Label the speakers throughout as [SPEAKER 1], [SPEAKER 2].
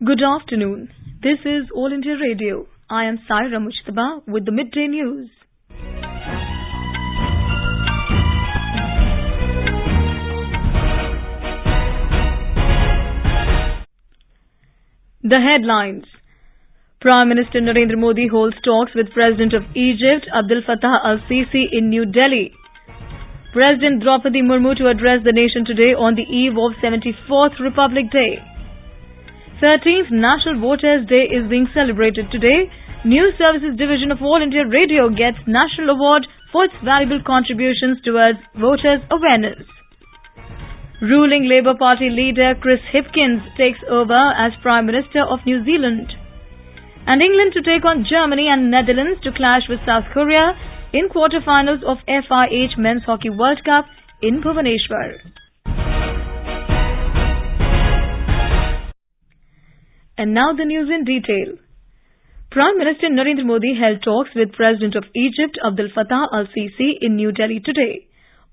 [SPEAKER 1] Good afternoon. This is All India Radio. I am Saira Mujtaba with the Midday News. The headlines. Prime Minister Narendra Modi holds talks with President of Egypt Abdel Fattah al-Sisi in New Delhi. President Draupadi Murmu to address the nation today on the eve of 74th Republic Day. 13th National Voters Day is being celebrated today. News Services Division of All India Radio gets National Award for its valuable contributions towards voters' awareness. Ruling Labour Party leader Chris Hipkins takes over as Prime Minister of New Zealand. And England to take on Germany and Netherlands to clash with South Korea in quarter-finals of FIH Men's Hockey World Cup in Bhubaneswar. And now the news in detail. Prime Minister Narendra Modi held talks with President of Egypt Abdel Fattah al-Sisi in New Delhi today.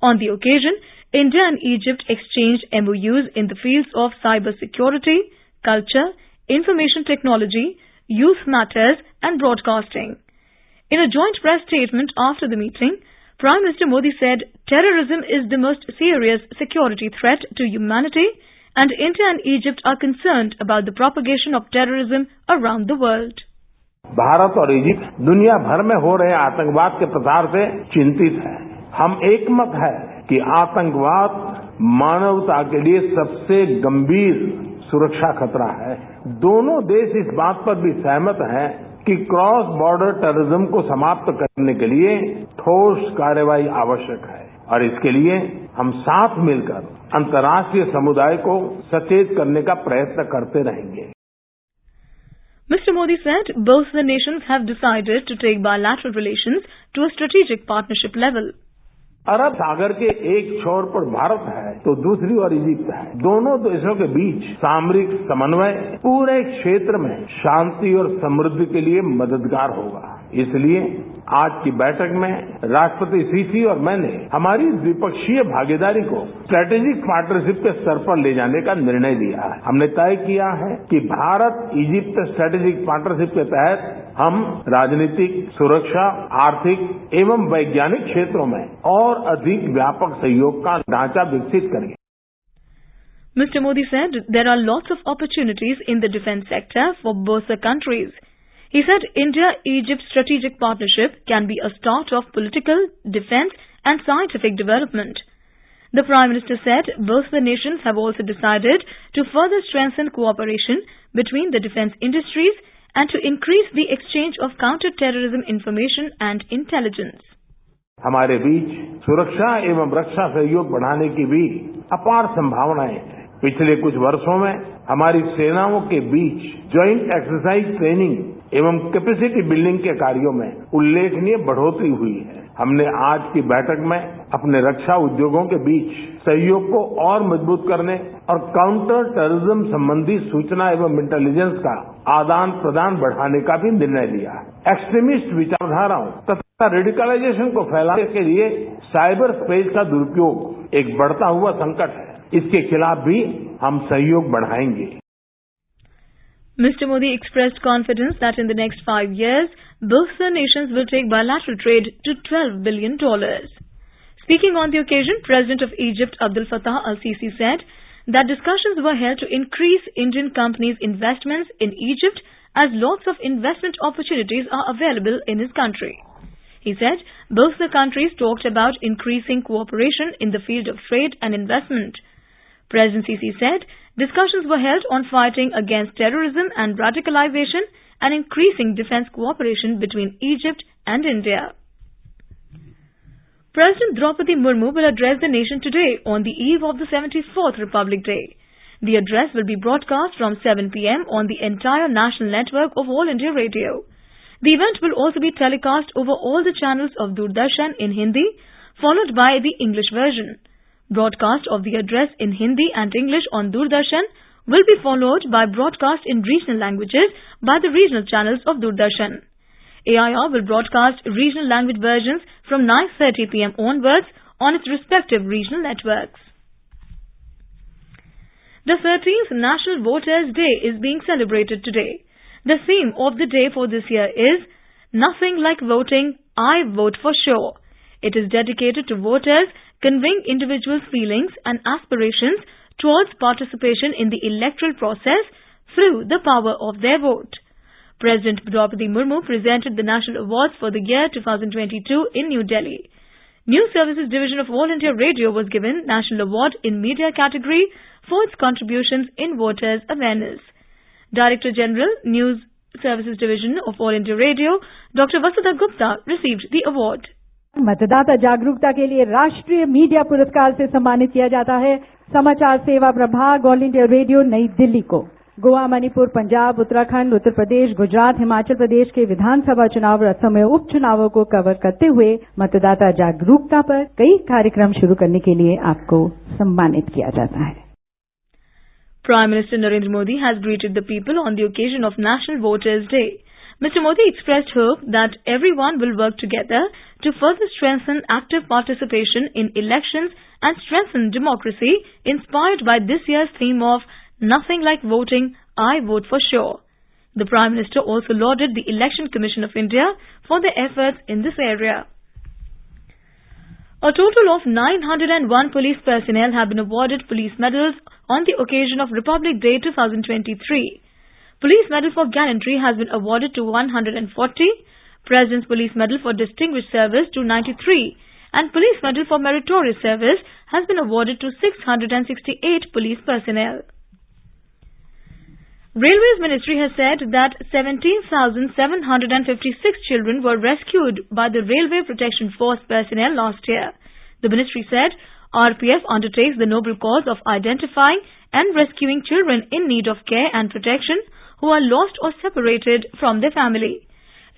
[SPEAKER 1] On the occasion, India and Egypt exchanged MOUs in the fields of cyber security, culture, information technology, youth matters and broadcasting. In a joint press statement after the meeting, Prime Minister Modi said terrorism is the most serious security threat to humanity and India and Egypt are concerned about the propagation of terrorism around the world.
[SPEAKER 2] Bharat और Egypt दुनिया भर में हो रहे आतंकवाद के प्रसार से चिंतित है। हम एकमत है कि आतंकवाद मानवता के लिए सबसे गंभीर सुरक्षा खतरा है। दोनों देश इस बात पर भी सहमत हैं कि क्रॉस बॉर्डर टेररिज्म को समाप्त करने के लिए ठोस कार्रवाई आवश्यक है और इसके लिए हम साथ मिलकर अंतर्राष्ट्रीय समुदाय को सचेत करने का प्रयत्न करते रहेंगे।
[SPEAKER 1] Mr. Modi said both the nations have decided to take bilateral relations to a strategic partnership level.
[SPEAKER 2] अरब सागर के एक छोर पर भारत है तो दूसरी ओर इजिप्ट है। दोनों देशों के बीच सामरिक समन्वय पूरे क्षेत्र में शांति और समृद्धि के लिए मददगार होगा। इसलिए आज की बैठक में राष्ट्रपति सीसी और मैंने हमारी द्विपक्षीय भागीदारी को स्ट्रेटेजिक पार्टनरशिप के स्तर पर ले जाने का निर्णय लिया है। हमने तय किया है कि भारत इजिप्ट स्ट्रेटेजिक पार्टनरशिप के तहत हम राजनीतिक, सुरक्षा, आर्थिक एवं वैज्ञानिक क्षेत्रों में और अधिक व्यापक सहयोग का ढांचा विकसित करेंगे।
[SPEAKER 1] Mr. Modi said there are lots of opportunities in the defense sector for both the countries. He said India-Egypt strategic partnership can be a start of political, defense and scientific development. The Prime Minister said both the nations have also decided to further strengthen cooperation between the defense industries and to increase the exchange of counter-terrorism information and intelligence.
[SPEAKER 2] हमारे बीच सुरक्षा एवं रक्षा सहयोग बढ़ाने की भी अपार संभावनाएं हैं। पिछले कुछ वर्षों में हमारी सेनाओं के बीच जॉइंट एक्सरसाइज ट्रेनिंग एवं कैपेसिटी बिल्डिंग के कार्यों में उल्लेखनीय बढ़ोतरी हुई है। हमने आज की बैठक में अपने रक्षा उद्योगों के बीच सहयोग को और मजबूत करने और काउंटर टेररिज्म संबंधी सूचना एवं इंटेलिजेंस का आदान प्रदान बढ़ाने का भी निर्णय लिया है। एक्सट्रीमिस्ट विचारधाराओं तथा रेडिकलाइजेशन को फैलाने के लिए साइबर स्पेस का दुरुपयोग एक बढ़ता हुआ संकट है। इसके खिलाफ भी हम सहयोग बढ़ाएंगे।
[SPEAKER 1] Mr. Modi expressed confidence that in the next 5 years, both the nations will take bilateral trade to $12 billion. Speaking on the occasion, President of Egypt Abdel Fattah al-Sisi said that discussions were held to increase Indian companies' investments in Egypt as lots of investment opportunities are available in his country. He said both the countries talked about increasing cooperation in the field of trade and investment. President Sisi said discussions were held on fighting against terrorism and radicalization and increasing defense cooperation between Egypt and India. President Draupadi Murmu will address the nation today on the eve of the 74th Republic Day. The address will be broadcast from 7 p.m. on the entire national network of All India Radio. The event will also be telecast over all the channels of Doordarshan in Hindi, followed by the English version. Broadcast of the address in Hindi and English on Doordarshan will be followed by broadcast in regional languages by the regional channels of Doordarshan. AIR will broadcast regional language versions from 9:30 p.m. onwards on its respective regional networks. The 13th National Voters' Day is being celebrated today. The theme of the day for this year is Nothing Like Voting, I Vote for Sure. It is dedicated to voters conveying individuals' feelings and aspirations towards participation in the electoral process through the power of their vote. President Draupadi Murmu presented the National Awards for the year 2022 in New Delhi. News Services Division of All India Radio was given National Award in Media category for its contributions in voters' awareness. Director General, News Services Division of All India Radio, Dr. Vasudha Gupta received the award.
[SPEAKER 3] मतदाता जागरूकता के लिए राष्ट्रीय media पुरस्कार से सम्मानित किया जाता है समाचार सेवा प्रभाग ऑल इंडिया रेडियो नई दिल्ली को। गोवा, मणिपुर, पंजाब, उत्तराखंड, उत्तर प्रदेश, गुजरात, हिमाचल प्रदेश के विधानसभा चुनाव और असम में उपचुनावों को कवर करते हुए मतदाता जागरूकता पर कई कार्यक्रम शुरू करने के लिए आपको सम्मानित किया जाता है।
[SPEAKER 1] Prime Minister Narendra Modi has greeted the people on the occasion of National Voters' Day. Mr. Modi expressed hope that everyone will work together to further strengthen active participation in elections and strengthen democracy, inspired by this year's theme of Nothing Like Voting, I Vote for Sure. The Prime Minister also lauded the Election Commission of India for their efforts in this area. A total of 901 police personnel have been awarded police medals on the occasion of Republic Day 2023. Police Medal for Gallantry has been awarded to 140, President's Police Medal for Distinguished Service to 93, and Police Medal for Meritorious Service has been awarded to 668 police personnel. Railways Ministry has said that 17,756 children were rescued by the Railway Protection Force personnel last year. The ministry said RPF undertakes the noble cause of identifying and rescuing children in need of care and protection who are lost or separated from their family.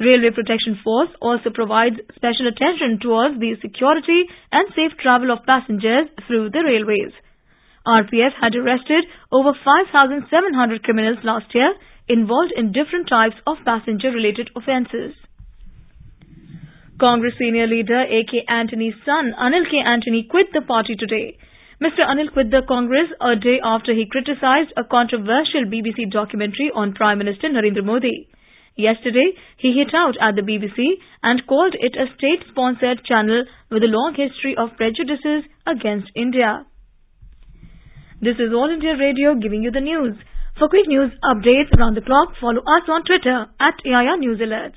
[SPEAKER 1] Railway Protection Force also provides special attention towards the security and safe travel of passengers through the railways. RPF had arrested over 5,700 criminals last year involved in different types of passenger-related offences. Congress senior leader A.K. Antony's son, Anil K. Antony, quit the party today. Mr. Anil quit the Congress a day after he criticized a controversial BBC documentary on Prime Minister Narendra Modi. Yesterday, he hit out at the BBC and called it a state-sponsored channel with a long history of prejudices against India. This is All India Radio giving you the news. For quick news updates around the clock, follow us on Twitter at AIR News Alerts.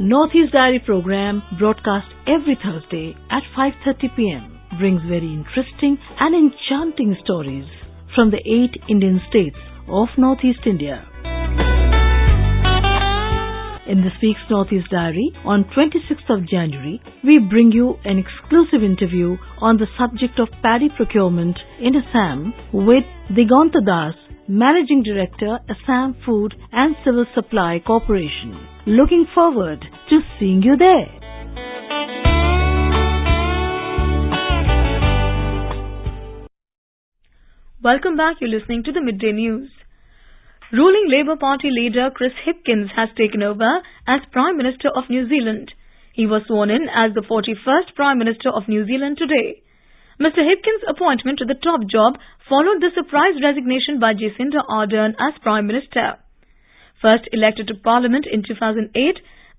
[SPEAKER 4] Northeast Diary program broadcast every Thursday at 5:30 p.m. brings very interesting and enchanting stories from the 8 Indian states of Northeast India. In this week's Northeast Diary, on 26th of January, we bring you an exclusive interview on the subject of paddy procurement in Assam with Diganta Das, Managing Director, Assam Food and Civil Supply Corporation. Looking forward to seeing you there.
[SPEAKER 1] Welcome back. You're listening to the Midday News. Ruling Labour Party leader Chris Hipkins has taken over as Prime Minister of New Zealand. He was sworn in as the 41st Prime Minister of New Zealand today. Mr. Hipkins' appointment to the top job followed the surprise resignation by Jacinda Ardern as Prime Minister. First elected to Parliament in 2008,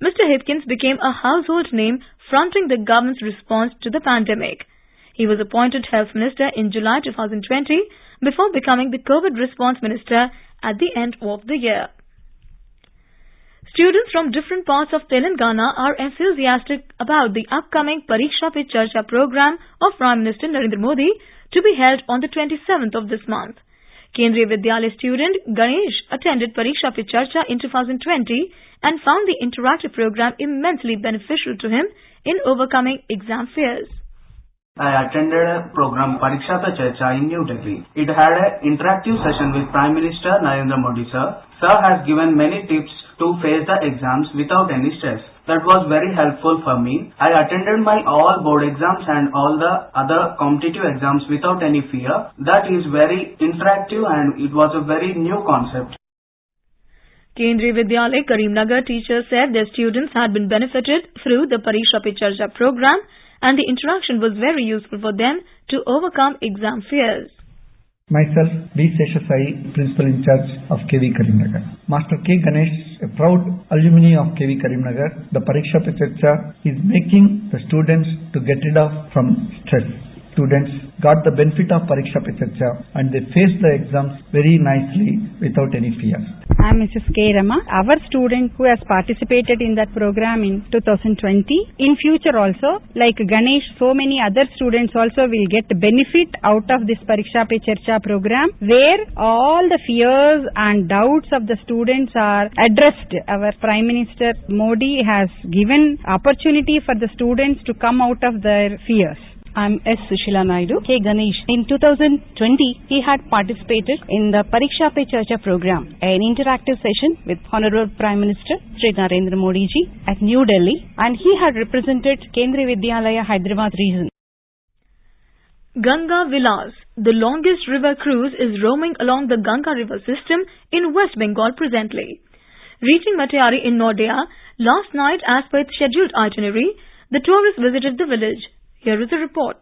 [SPEAKER 1] Mr. Hipkins became a household name fronting the government's response to the pandemic. He was appointed Health Minister in July 2020 before becoming the COVID Response Minister at the end of the year. Students from different parts of Telangana are enthusiastic about the upcoming Pariksha Pe Charcha program of Prime Minister Narendra Modi to be held on the 27th of this month. Kendriya Vidyalaya student Ganesh attended Pariksha Pe Charcha in 2020 and found the interactive program immensely beneficial to him in overcoming exam fears.
[SPEAKER 5] I attended a program Pariksha Pe Charcha in New Delhi. It had an interactive session with Prime Minister Narendra Modi sir. Sir has given many tips to face the exams without any stress. That was very helpful for me. I attended my all board exams and all the other competitive exams without any fear. That is very interactive and it was a very new concept.
[SPEAKER 1] Kendriya Vidyalaya Karimnagar teachers said their students had been benefited through the Pariksha Pe Charcha program and the interaction was very useful for them to overcome exam fears.
[SPEAKER 6] Myself, B. Seshasai, Principal in Charge of KV Karimnagar. Master K. Ganesh, a proud alumni of KV Karimnagar, the Pariksha Pe Charcha is making the students to get rid of from stress. Students got the benefit of Pariksha Pe Charcha and they faced the exams very nicely without any fear.
[SPEAKER 7] I am Mrs. K. Rama, our student who has participated in that program in 2020. In future also, like Ganesh, so many other students also will get benefit out of this Pariksha Pe Charcha program, where all the fears and doubts of the students are addressed. Our Prime Minister Modi has given opportunity for the students to come out of their fears.
[SPEAKER 8] I'm S. Sushila Naidu. K. Ganesh. In 2020, he had participated in the Pariksha Pe Charcha program, an interactive session with Honorable Prime Minister Sri Narendra Modi ji at New Delhi, and he had represented Kendriya Vidyalaya Hyderabad region.
[SPEAKER 1] Ganga Vilas, the longest river cruise, is roaming along the Ganga river system in West Bengal presently. Reaching Matayari in Naudea last night as per its scheduled itinerary, the tourists visited the village. Here is a report.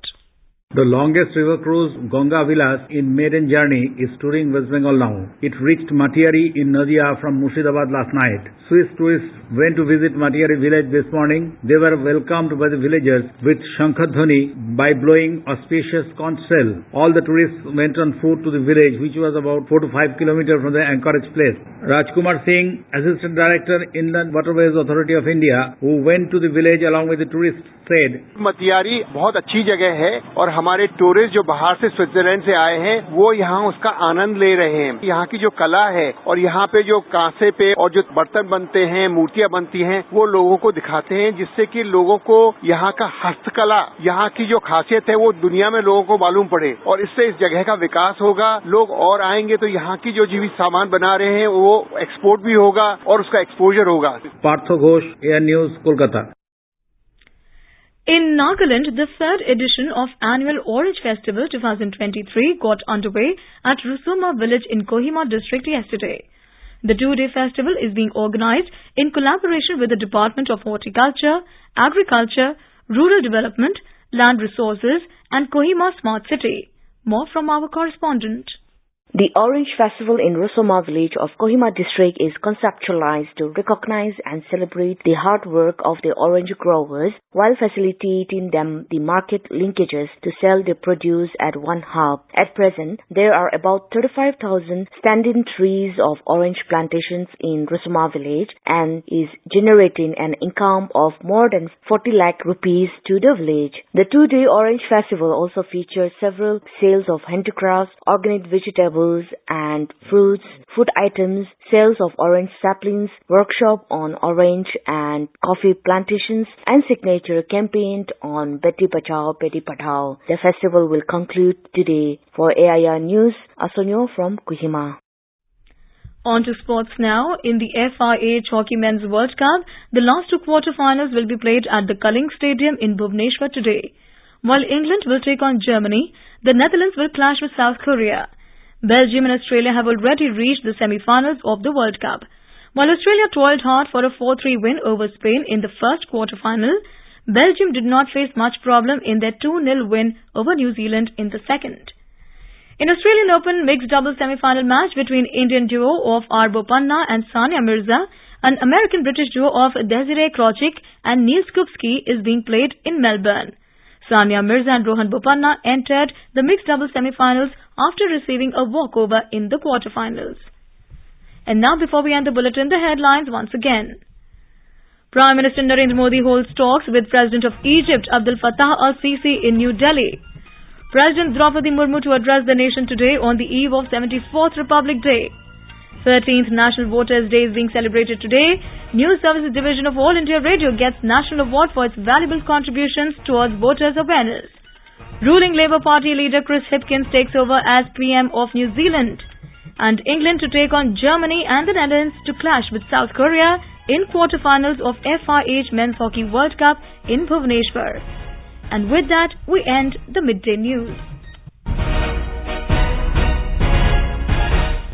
[SPEAKER 9] The longest river cruise, Ganga Vilas, in maiden journey is touring West Bengal now. It reached Matayari in Nadia from Murshidabad last night. Swiss tourists went to visit Matayari village this morning. They were welcomed by the villagers with Shankadhwani by blowing auspicious conch shell. All the tourists went on foot to the village, which was about 4 to 5 kilometers from the anchorage place. Rajkumar Singh, Assistant Director, Inland Waterways Authority of India, who went to the village along with the tourists, said,
[SPEAKER 10] Matiari बहुत अच्छी जगह है और हमारे tourist जो बाहर से Switzerland से आए हैं वो यहाँ उसका आनंद ले रहे हैं। यहाँ की जो कला है और यहाँ पे जो कांसे पे और जो बर्तन बनते हैं, मूर्तियां बनती हैं, वो लोगों को दिखाते हैं, जिससे कि लोगों को यहाँ का हस्तकला, यहाँ की जो खासियत है वो दुनिया में लोगों को मालूम पड़े और इससे इस जगह का विकास होगा। लोग और आएंगे तो यहाँ की जो जीवित सामान बना रहे हैं वो एक्सपोर्ट भी होगा और उसका एक्सपोजर होगा।
[SPEAKER 9] Partho Ghosh, air news, Kolkata.
[SPEAKER 1] In Nagaland, the third edition of Annual Orange Festival 2023 got underway at Rusuma village in Kohima district yesterday. The two-day festival is being organized in collaboration with the Department of Horticulture, Agriculture, Rural Development, Land Resources and Kohima Smart City. More from our correspondent.
[SPEAKER 11] The Orange Festival in Rusoma village of Kohima district is conceptualized to recognize and celebrate the hard work of the orange growers while facilitating them the market linkages to sell their produce at one hub. At present, there are about 35,000 standing trees of orange plantations in Rusoma village and is generating an income of more than 40 lakh rupees to the village. The two-day Orange Festival also features several sales of handicrafts, organic vegetables, and fruits, food items, sales of orange saplings, workshop on orange and coffee plantations, and signature campaign on Beti Bachao, Beti Padhao. The festival will conclude today. For AIR News, Asonyo from Kohima.
[SPEAKER 1] On to sports now. In the FIA Hockey Men's World Cup, the last two quarter-finals will be played at the Kaling Stadium in Bhubaneswar today. While England will take on Germany, the Netherlands will clash with South Korea. Belgium and Australia have already reached the semi-finals of the World Cup. While Australia toiled hard for a 4-3 win over Spain in the first quarter-final, Belgium did not face much problem in their 2-0 win over New Zealand in the second. In Australian Open mixed doubles semi-final match between Indian duo of R. Bopanna and Sania Mirza, an American-British duo of Desiree Krochik and Neil Skupski is being played in Melbourne. Sania Mirza and Rohan Bopanna entered the mixed doubles semi-finals after receiving a walkover in the quarter-finals. And now, before we end the bulletin, the headlines once again. Prime Minister Narendra Modi holds talks with President of Egypt Abdel Fattah al-Sisi in New Delhi. President Draupadi Murmu to address the nation today on the eve of 74th Republic Day. 13th National Voters' Day is being celebrated today. News Services Division of All India Radio gets National Award for its valuable contributions towards voters' awareness. Ruling Labour Party leader Chris Hipkins takes over as PM of New Zealand. And England to take on Germany and the Netherlands to clash with South Korea in quarterfinals of FIH Men's Hockey World Cup in Bhubaneswar. And with that, we end the Midday News.